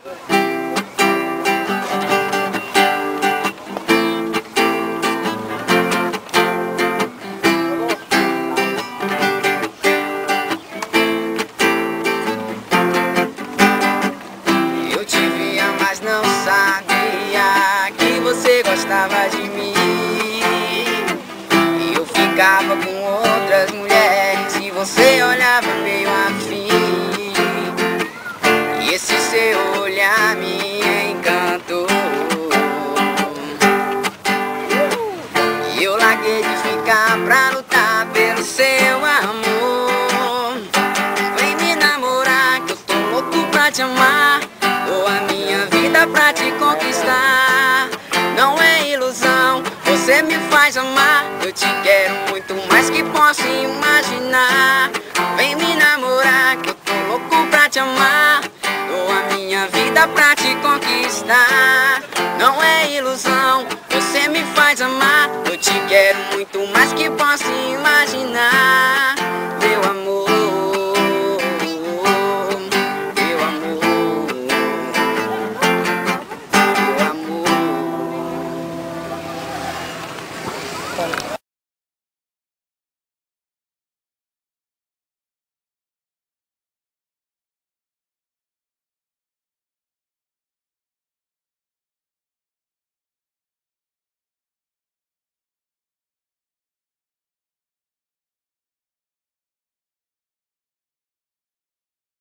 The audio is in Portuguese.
Eu te via, mas não sabia que você gostava de mim. E eu ficava com outras mulheres e você olhava meio afim. E esse seu olhar me encantou. E eu larguei de ficar pra lutar pelo seu amor. Vem me namorar que eu tô louco pra te amar. Dou a minha vida pra te conquistar. Não é ilusão, você me faz amar. Eu te quero muito mais que posso imaginar. Vem me namorar que eu tô louco pra te amar. Dou a minha vida pra te conquistar. Não é ilusão, você me faz amar. Eu te quero muito mais que posso imaginar. Meu amor, meu amor, meu amor.